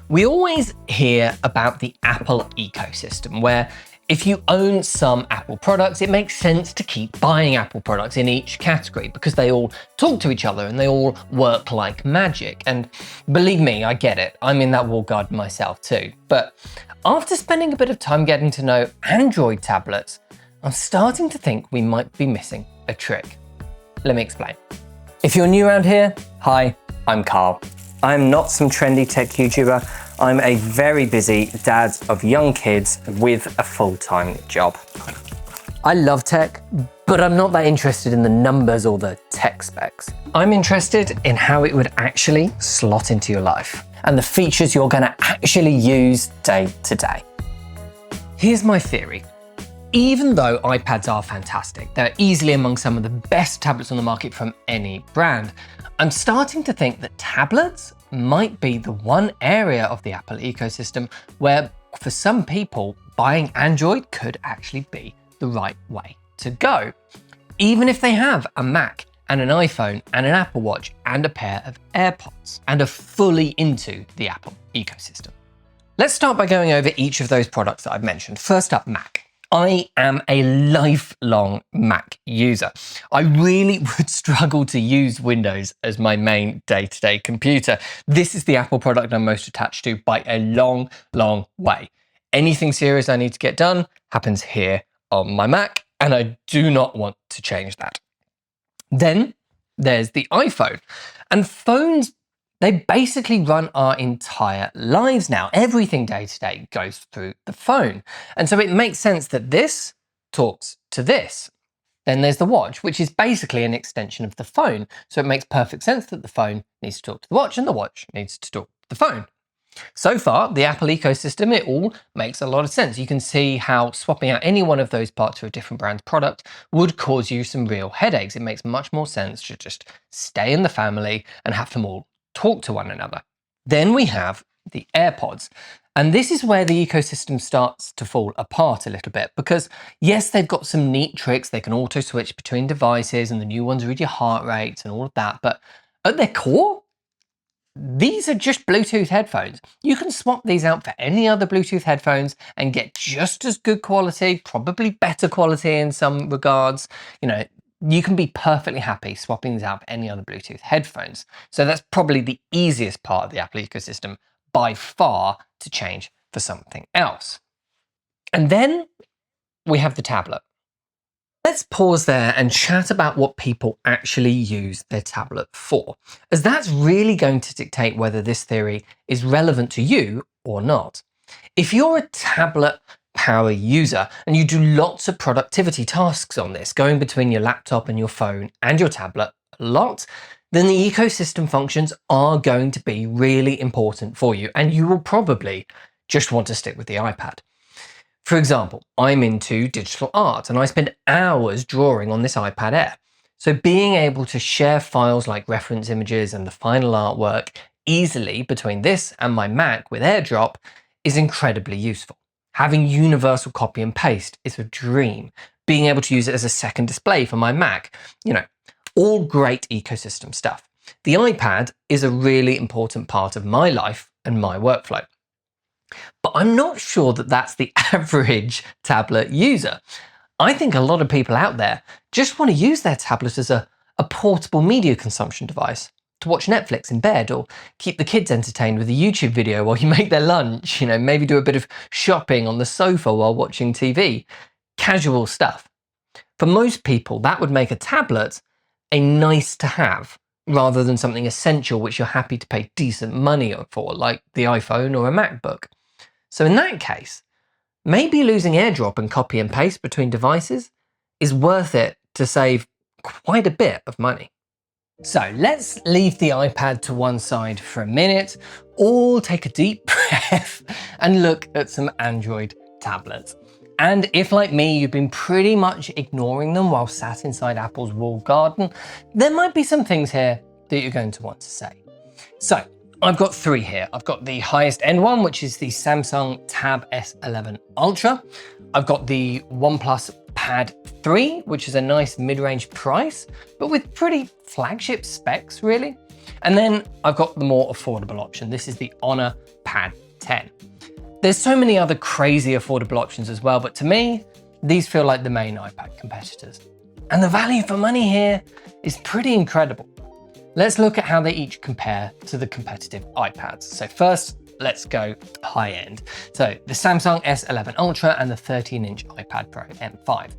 We always hear about the Apple ecosystem, where if you own some Apple products, it makes sense to keep buying Apple products in each category because they all talk to each other and they all work like magic. And believe me, I get it. I'm in that walled garden myself too. But after spending a bit of time getting to know Android tablets, I'm starting to think we might be missing a trick. Let me explain. If you're new around here, hi, I'm Carl. I'm not some trendy tech YouTuber. I'm a very busy dad of young kids with a full-time job. I love tech, but I'm not that interested in the numbers or the tech specs. I'm interested in how it would actually slot into your life and the features you're going to actually use day to day. Here's my theory. Even though iPads are fantastic, they're easily among some of the best tablets on the market from any brand, I'm starting to think that tablets might be the one area of the Apple ecosystem where, for some people, buying Android could actually be the right way to go. Even if they have a Mac and an iPhone and an Apple Watch and a pair of AirPods and are fully into the Apple ecosystem. Let's start by going over each of those products that I've mentioned. First up, Mac. I am a lifelong Mac user. I really would struggle to use Windows as my main day-to-day computer. This is the Apple product I'm most attached to by a long, long way. Anything serious I need to get done happens here on my Mac, and I do not want to change that. Then there's the iPhone. And phones, they basically run our entire lives now. Everything day to day goes through the phone. And so it makes sense that this talks to this. Then there's the watch, which is basically an extension of the phone. So it makes perfect sense that the phone needs to talk to the watch and the watch needs to talk to the phone. So far, the Apple ecosystem, it all makes a lot of sense. You can see how swapping out any one of those parts for a different brand's product would cause you some real headaches. It makes much more sense to just stay in the family and have them all talk to one another. Then we have the AirPods. And this is where the ecosystem starts to fall apart a little bit because yes, they've got some neat tricks. They can auto switch between devices and the new ones read your heart rate and all of that. But at their core, these are just Bluetooth headphones. You can swap these out for any other Bluetooth headphones and get just as good quality, probably better quality in some regards. You can be perfectly happy swapping these out for any other Bluetooth headphones. So that's probably the easiest part of the Apple ecosystem by far to change for something else. And then we have the tablet. Let's pause there and chat about what people actually use their tablet for, as that's really going to dictate whether this theory is relevant to you or not. If you're a tablet power user and you do lots of productivity tasks on this, going between your laptop and your phone and your tablet a lot, then the ecosystem functions are going to be really important for you, and you will probably just want to stick with the iPad. For example, I'm into digital art and I spend hours drawing on this iPad Air. So being able to share files like reference images and the final artwork easily between this and my Mac with AirDrop is incredibly useful. Having universal copy and paste is a dream. Being able to use it as a second display for my Mac, all great ecosystem stuff. The iPad is a really important part of my life and my workflow. But I'm not sure that that's the average tablet user. I think a lot of people out there just want to use their tablet as a portable media consumption device to watch Netflix in bed or keep the kids entertained with a YouTube video while you make their lunch, maybe do a bit of shopping on the sofa while watching TV. Casual stuff. For most people, that would make a tablet a nice to have rather than something essential which you're happy to pay decent money for, like the iPhone or a MacBook. So in that case, maybe losing AirDrop and copy and paste between devices is worth it to save quite a bit of money. So let's leave the iPad to one side for a minute, all take a deep breath and look at some Android tablets. And if, like me, you've been pretty much ignoring them while sat inside Apple's walled garden, there might be some things here that you're going to want to say. So I've got three here. I've got the highest end one, which is the Samsung Tab S11 Ultra. I've got the OnePlus Pad 3, which is a nice mid-range price, but with pretty flagship specs, really. And then I've got the more affordable option. This is the Honor Pad 10. There's so many other crazy affordable options as well, but to me, these feel like the main iPad competitors. And the value for money here is pretty incredible. Let's look at how they each compare to the competitive iPads. So first, let's go high end. So the Samsung S11 Ultra and the 13-inch iPad Pro M5.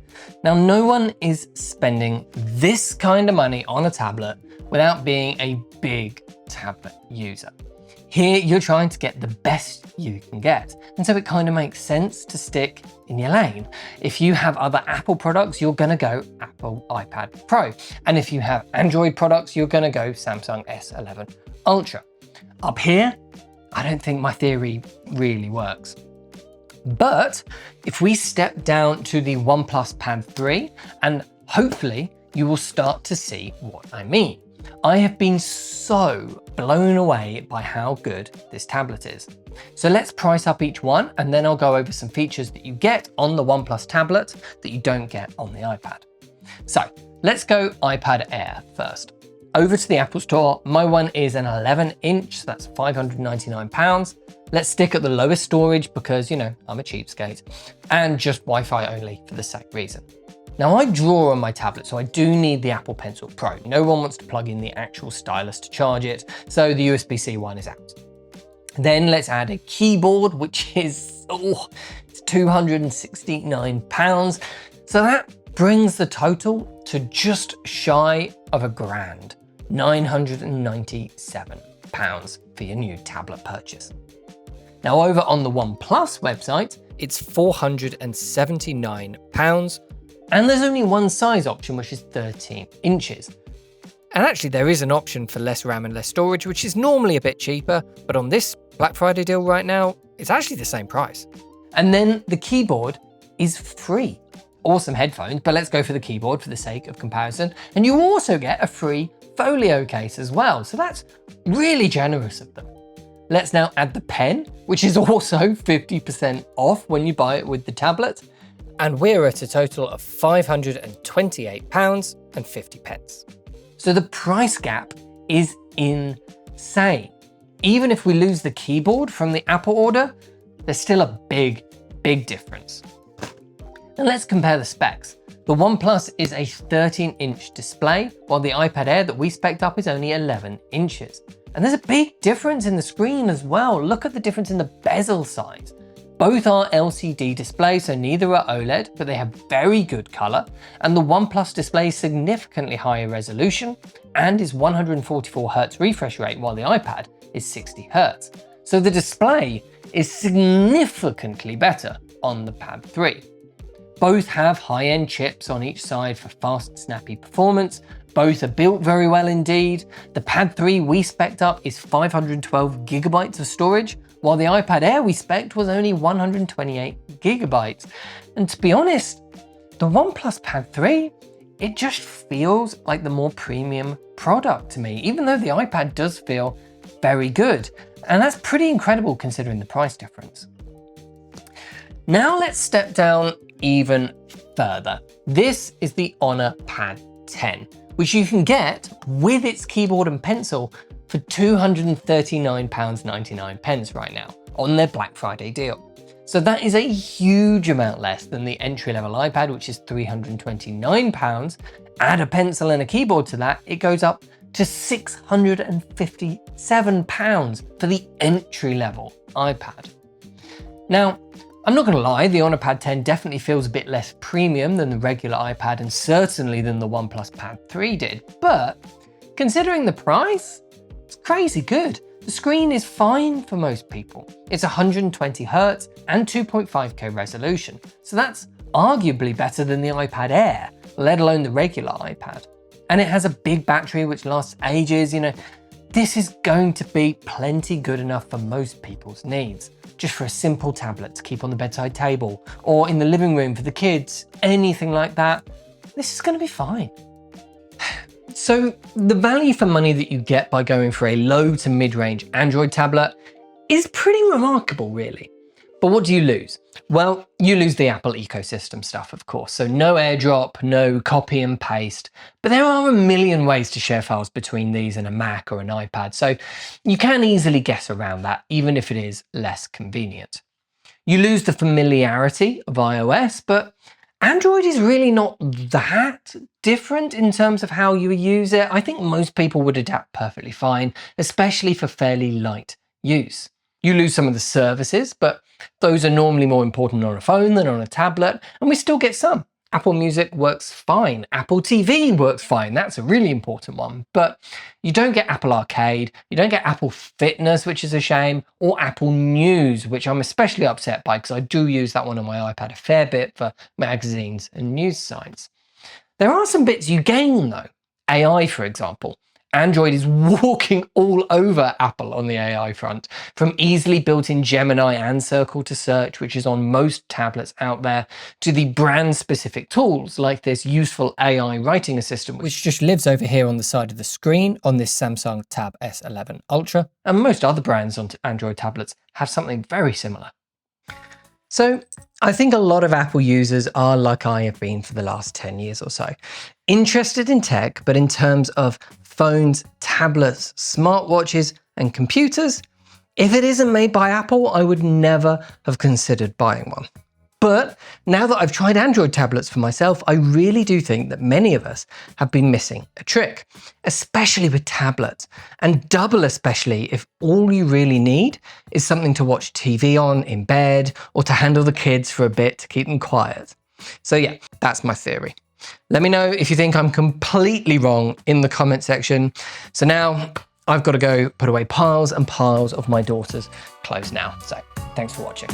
Now, no one is spending this kind of money on a tablet without being a big tablet user. Here, you're trying to get the best you can get. And so it kind of makes sense to stick in your lane. If you have other Apple products, you're gonna go Apple iPad Pro. And if you have Android products, you're gonna go Samsung S11 Ultra. Up here, I don't think my theory really works. But if we step down to the OnePlus Pad 3, and hopefully you will start to see what I mean. I have been so blown away by how good this tablet is. So let's price up each one, and then I'll go over some features that you get on the OnePlus tablet that you don't get on the iPad. So let's go iPad Air first. Over to the Apple Store, my one is an 11-inch, so that's £599. Let's stick at the lowest storage because, you know, I'm a cheapskate, and just Wi-Fi only for the same reason. Now, I draw on my tablet, so I do need the Apple Pencil Pro. No one wants to plug in the actual stylus to charge it, so the USB-C one is out. Then let's add a keyboard, which is, it's £269. So that brings the total to just shy of £1,000, £997 for your new tablet purchase. Now, over on the OnePlus website, it's £479. And there's only one size option, which is 13 inches. And actually there is an option for less RAM and less storage, which is normally a bit cheaper, but on this Black Friday deal right now, it's actually the same price. And then the keyboard is free. Awesome headphones, but let's go for the keyboard for the sake of comparison. And you also get a free folio case as well. So that's really generous of them. Let's now add the pen, which is also 50% off when you buy it with the tablet. And we're at a total of £528.50. So the price gap is insane. Even if we lose the keyboard from the Apple order, there's still a big difference. And let's compare the specs. The OnePlus is a 13-inch display, while the iPad Air that we spec'd up is only 11 inches. And there's a big difference in the screen as well. Look at the difference in the bezel size. Both are LCD displays, so neither are OLED, but they have very good color. And the OnePlus display is significantly higher resolution and is 144 Hz refresh rate, while the iPad is 60 Hz. So the display is significantly better on the Pad 3. Both have high-end chips on each side for fast, snappy performance. Both are built very well indeed. The Pad 3 we spec'd up is 512 gigabytes of storage, while the iPad Air we spec'd was only 128 gigabytes. And to be honest, the OnePlus Pad 3, it just feels like the more premium product to me, even though the iPad does feel very good. And that's pretty incredible considering the price difference. Now let's step down even further. This is the Honor Pad 10, which you can get with its keyboard and pencil for £239.99 right now on their Black Friday deal. So that is a huge amount less than the entry-level iPad, which is £329. Add a pencil and a keyboard to that, it goes up to £657 for the entry-level iPad. Now, I'm not gonna lie, the Honor Pad 10 definitely feels a bit less premium than the regular iPad and certainly than the OnePlus Pad 3 did, but considering the price, it's crazy good. The screen is fine for most people. It's 120 Hz and 2.5K resolution, so that's arguably better than the iPad Air, let alone the regular iPad. And it has a big battery which lasts ages, you know. This is going to be plenty good enough for most people's needs, just for a simple tablet to keep on the bedside table or in the living room for the kids, anything like that. This is going to be fine. So the value for money that you get by going for a low to mid-range Android tablet is pretty remarkable, really. But what do you lose? Well, you lose the Apple ecosystem stuff, of course. So no AirDrop, no copy and paste, but there are a million ways to share files between these and a Mac or an iPad. So you can easily get around that, even if it is less convenient. You lose the familiarity of iOS, but Android is really not that different in terms of how you use it. I think most people would adapt perfectly fine, especially for fairly light use. You lose some of the services, but those are normally more important on a phone than on a tablet, and we still get some. Apple Music works fine. Apple TV works fine. That's a really important one. But you don't get Apple Arcade, you don't get Apple Fitness, which is a shame, or Apple News, which I'm especially upset by because I do use that one on my iPad a fair bit for magazines and news sites. There are some bits you gain though. AI, for example. Android is walking all over Apple on the AI front, from easily built-in Gemini and Circle to Search, which is on most tablets out there, to the brand-specific tools like this useful AI writing assistant, which just lives over here on the side of the screen on this Samsung Tab S11 Ultra, and most other brands on Android tablets have something very similar. So I think a lot of Apple users are like I have been for the last 10 years or so, interested in tech, but in terms of phones, tablets, smartwatches, and computers, if it isn't made by Apple, I would never have considered buying one. But now that I've tried Android tablets for myself, I really do think that many of us have been missing a trick, especially with tablets, and double especially if all you really need is something to watch TV on in bed or to handle the kids for a bit to keep them quiet. So yeah, that's my theory. Let me know if you think I'm completely wrong in the comment section. So now I've got to go put away piles and piles of my daughter's clothes now. So thanks for watching.